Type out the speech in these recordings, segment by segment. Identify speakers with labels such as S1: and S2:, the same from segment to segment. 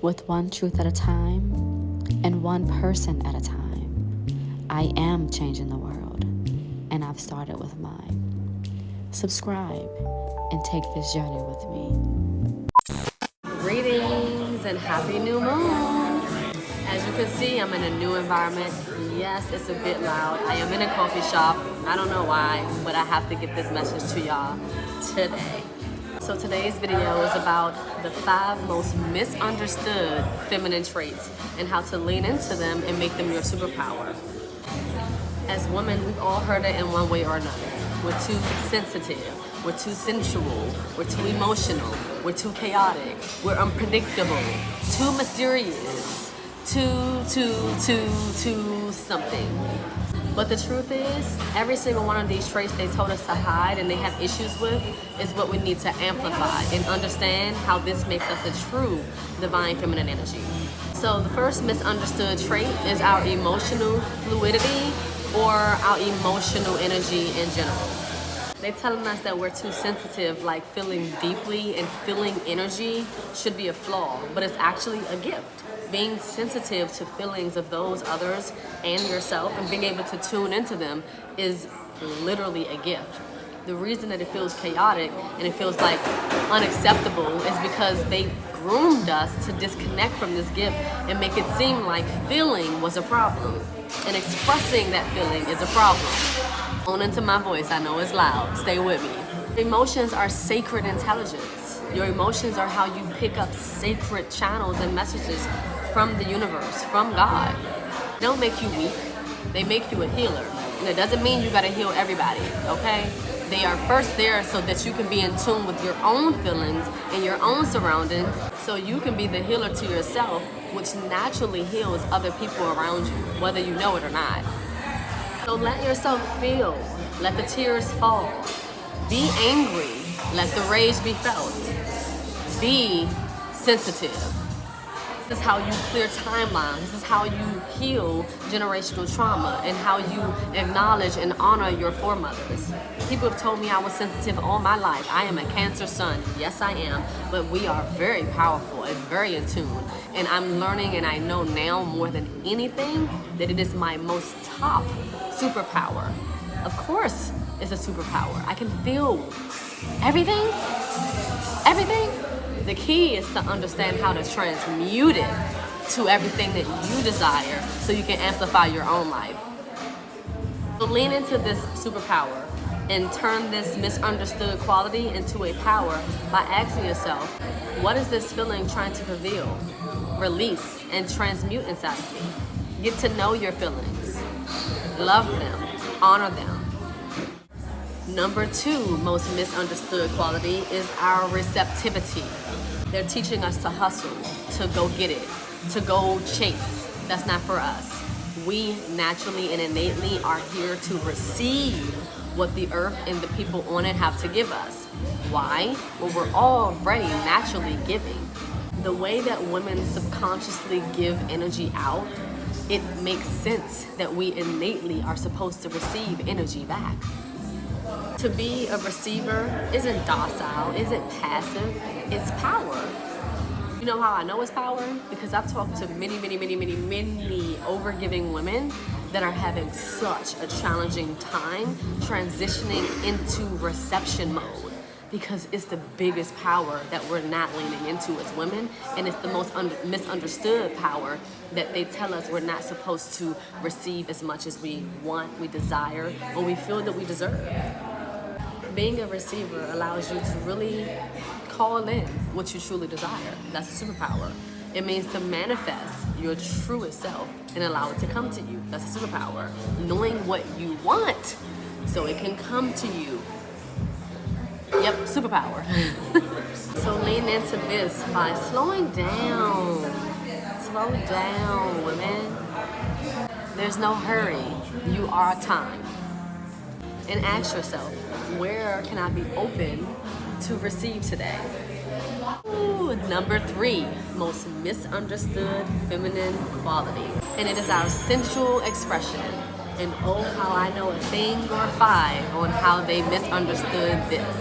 S1: with one truth at a time and one person at a time. I am changing the world, and I've started with mine. Subscribe and take this journey with me.
S2: Greetings and happy new moon. As you can see, I'm in a new environment. Yes, it's a bit loud. I am in a coffee shop. I don't know why, but I have to get this message to y'all today. So today's video is about the 5 most misunderstood feminine traits and how to lean into them and make them your superpower. As women, we've all heard it in one way or another. We're too sensitive, we're too sensual, we're too emotional, we're too chaotic, we're unpredictable, too mysterious, too something. But the truth is, every single one of these traits they told us to hide and they have issues with is what we need to amplify and understand how this makes us a true divine feminine energy. So the first misunderstood trait is our emotional fluidity or our emotional energy in general. They're telling us that we're too sensitive, like feeling deeply and feeling energy should be a flaw, but it's actually a gift. Being sensitive to feelings of those others and yourself and being able to tune into them is literally a gift. The reason that it feels chaotic and it feels like unacceptable is because they groomed us to disconnect from this gift and make it seem like feeling was a problem and expressing that feeling is a problem. On into my voice, I know it's loud, stay with me. Emotions are sacred intelligence. Your emotions are how you pick up sacred channels and messages from the universe, from God. They don't make you weak, they make you a healer. And it doesn't mean you gotta heal everybody, okay? They are first there so that you can be in tune with your own feelings and your own surroundings, so you can be the healer to yourself, which naturally heals other people around you, whether you know it or not. So let yourself feel, let the tears fall. Be angry, let the rage be felt. Be sensitive. This is how you clear timelines. This is how you heal generational trauma and how you acknowledge and honor your foremothers. People have told me I was sensitive all my life. I am a Cancer sun. Yes, I am. But we are very powerful and very in tune. And I'm learning and I know now more than anything that it is my most top superpower. Of course, it's a superpower. I can feel everything. Everything. The key is to understand how to transmute it to everything that you desire so you can amplify your own life. So lean into this superpower and turn this misunderstood quality into a power by asking yourself, what is this feeling trying to reveal, release, and transmute inside of me? Get to know your feelings, love them, honor them. Number 2 most misunderstood quality is our receptivity. They're teaching us to hustle, to go get it, to go chase. That's not for us. We naturally and innately are here to receive what the earth and the people on it have to give us. Why? Well, we're already naturally giving. The way that women subconsciously give energy out, it makes sense that we innately are supposed to receive energy back. To be a receiver isn't docile, isn't passive, it's power. You know how I know it's power? Because I've talked to many overgiving women that are having such a challenging time transitioning into reception mode, because it's the biggest power that we're not leaning into as women, and it's the most misunderstood power that they tell us we're not supposed to receive as much as we want, we desire, or we feel that we deserve. Being a receiver allows you to really call in what you truly desire. That's a superpower. It means to manifest your truest self and allow it to come to you. That's a superpower. Knowing what you want so it can come to you. Yep, superpower. So lean into this by slowing down. Slow down, women. There's no hurry. You are time. And ask yourself, where can I be open to receive today? Ooh, number 3 most misunderstood feminine quality. And it is our sensual expression. And oh, how I know a thing or 5 on how they misunderstood this.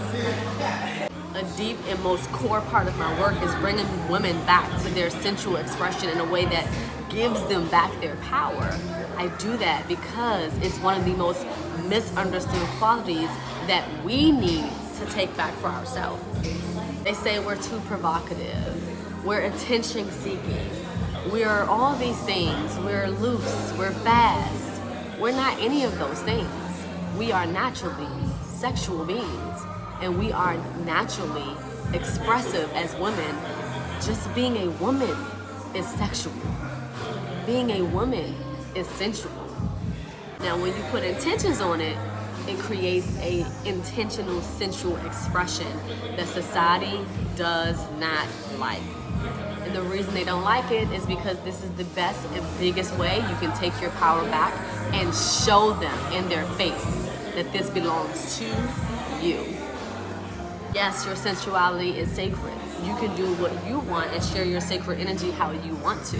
S2: A a deep and most core part of my work is bringing women back to their sensual expression in a way that gives them back their power. I do that because it's one of the most misunderstood qualities that we need to take back for ourselves. They say we're too provocative, we're attention seeking, we're all these things, we're loose, we're fast. We're not any of those things. We are naturally sexual beings, and we are naturally expressive as women. Just being a woman is sexual. Being a woman is sensual. Now, when you put intentions on it, it creates a intentional sensual expression that society does not like. And the reason they don't like it is because this is the best and biggest way you can take your power back and show them in their face that this belongs to you. Yes, your sensuality is sacred. You can do what you want and share your sacred energy how you want to.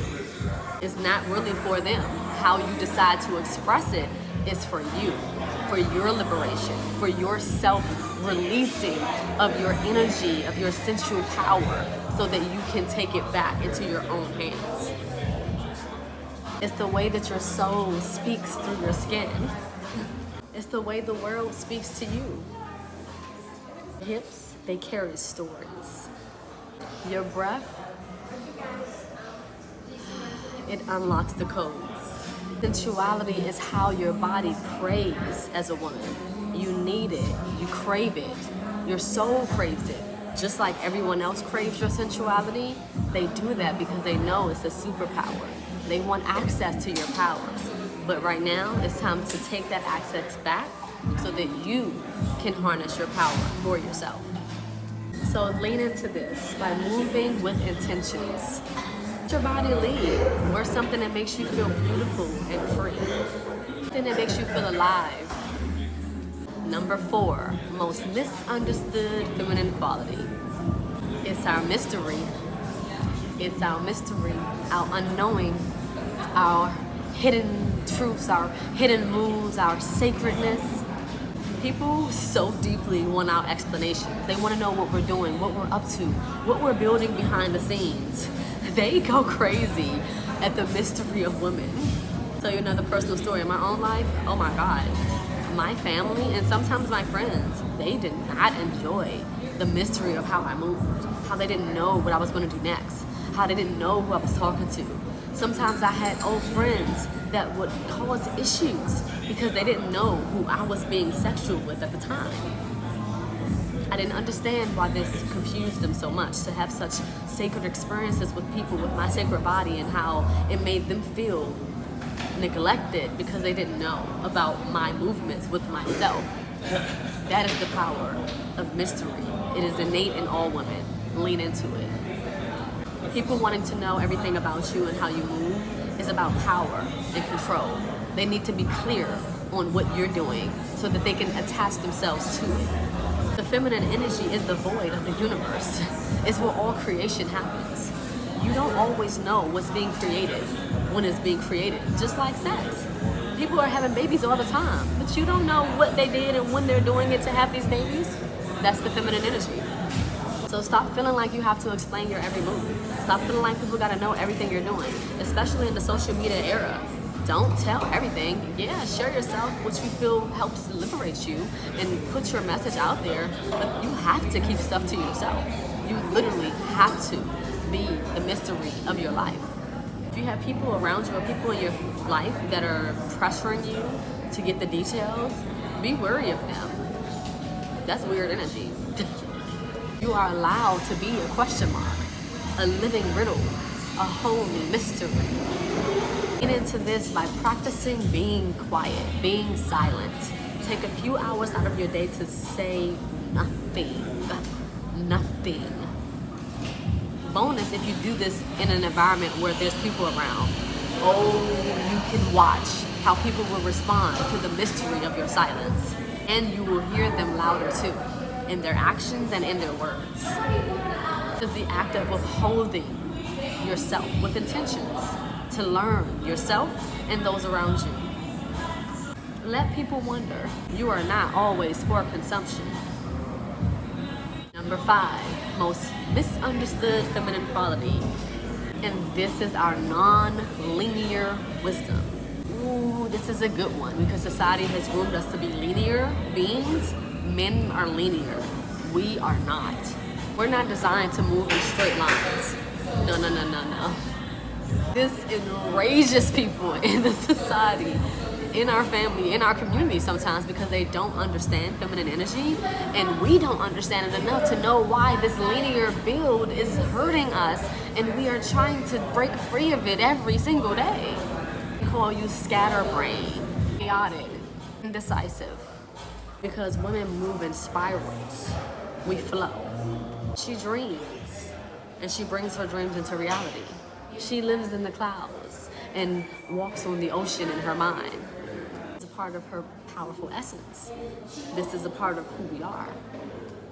S2: It's not really for them. How you decide to express it is for you, for your liberation, for your self-releasing of your energy, of your sensual power, so that you can take it back into your own hands. It's the way that your soul speaks through your skin. It's the way the world speaks to you. Hips, they carry stories. Your breath, it unlocks the codes. Sensuality is how your body prays as a woman. You need it, you crave it, your soul craves it. Just like everyone else craves your sensuality, they do that because they know it's a superpower. They want access to your powers. But right now, it's time to take that access back so that you can harness your power for yourself. So lean into this by moving with intentions. Let your body lead. Wear something that makes you feel beautiful and free. Something that makes you feel alive. Number 4, most misunderstood feminine quality. It's our mystery. It's our mystery, our unknowing, our hidden truths, our hidden moves, our sacredness. People so deeply want our explanations. They want to know what we're doing, what we're up to, what we're building behind the scenes. They go crazy at the mystery of women. Tell you another personal story in my own life. Oh my God. My family and sometimes my friends, they did not enjoy the mystery of how I moved, how they didn't know what I was going to do next, how they didn't know who I was talking to. Sometimes I had old friends that would cause issues because they didn't know who I was being sexual with at the time. I didn't understand why this confused them so much, to have such sacred experiences with people with my sacred body, and how it made them feel neglected because they didn't know about my movements with myself. That is the power of mystery. It is innate in all women. Lean into it. People wanting to know everything about you and how you move is about power and control. They need to be clear on what you're doing so that they can attach themselves to it. The feminine energy is the void of the universe. It's where all creation happens. You don't always know what's being created when it's being created, just like sex. People are having babies all the time, but you don't know what they did and when they're doing it to have these babies. That's the feminine energy. So stop feeling like you have to explain your every move. Stop feeling like people gotta know everything you're doing, especially in the social media era. Don't tell everything. Yeah, share yourself, what you feel helps liberate you, and put your message out there, but you have to keep stuff to yourself. You literally have to be the mystery of your life. If you have people around you or people in your life that are pressuring you to get the details, be wary of them. That's weird energy. You are allowed to be a question mark, a living riddle, a holy mystery. Get into this by practicing being quiet, being silent. Take a few hours out of your day to say nothing. Nothing. Bonus if you do this in an environment where there's people around. Oh, you can watch how people will respond to the mystery of your silence. And you will hear them louder too, in their actions and in their words. It's the act of withholding yourself with intentions to learn yourself and those around you. Let people wonder. You are not always for consumption. Number Number 5, most misunderstood feminine quality. And this is our non-linear wisdom. Ooh, this is a good one because society has groomed us to be linear beings. Men are linear. We are not. We're not designed to move in straight lines. No. This enrages people in the society, in our family, in our community sometimes because they don't understand feminine energy, and we don't understand it enough to know why this linear build is hurting us, and we are trying to break free of it every single day. We call you scatterbrain, chaotic, indecisive, because women move in spirals. We flow. She dreams, and she brings her dreams into reality. She lives in the clouds and walks on the ocean in her mind. It's a part of her powerful essence. This is a part of who we are.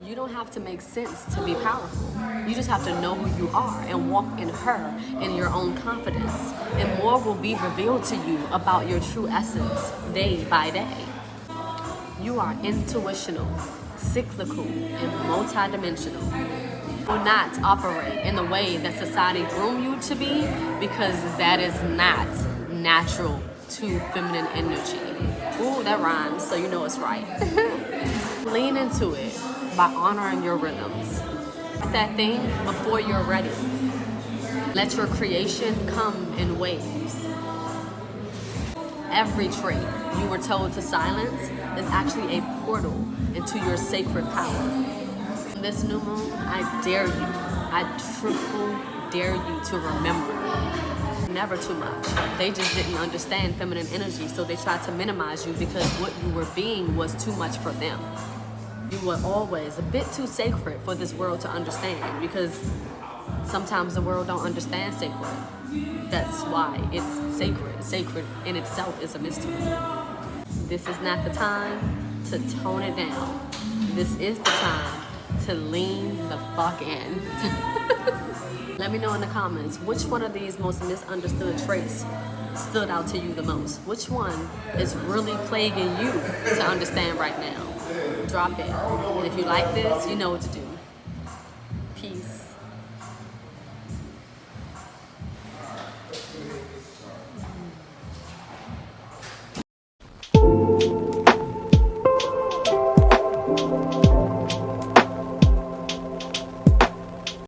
S2: You don't have to make sense to be powerful. You just have to know who you are and walk in her, in your own confidence. And more will be revealed to you about your true essence day by day. You are intuitional, cyclical, and multidimensional. Will not operate in the way that society groomed you to be, because that is not natural to feminine energy. Ooh, that rhymes, so you know it's right. Lean into it by honoring your rhythms. That thing before you're ready. Let your creation come in waves. Every trait you were told to silence is actually a portal into your sacred power. This new moon, I dare you, I triple dare you to remember. Never too much. They just didn't understand feminine energy, so they tried to minimize you because what you were being was too much for them. You were always a bit too sacred for this world to understand, because sometimes the world don't understand sacred. That's why it's sacred. Sacred in itself is a mystery. This is not the time to tone it down. This is the time to lean the fuck in. Let me know in the comments, which one of these most misunderstood traits stood out to you the most? Which one is really plaguing you to understand right now? Drop it. And if you like this, you know what to do.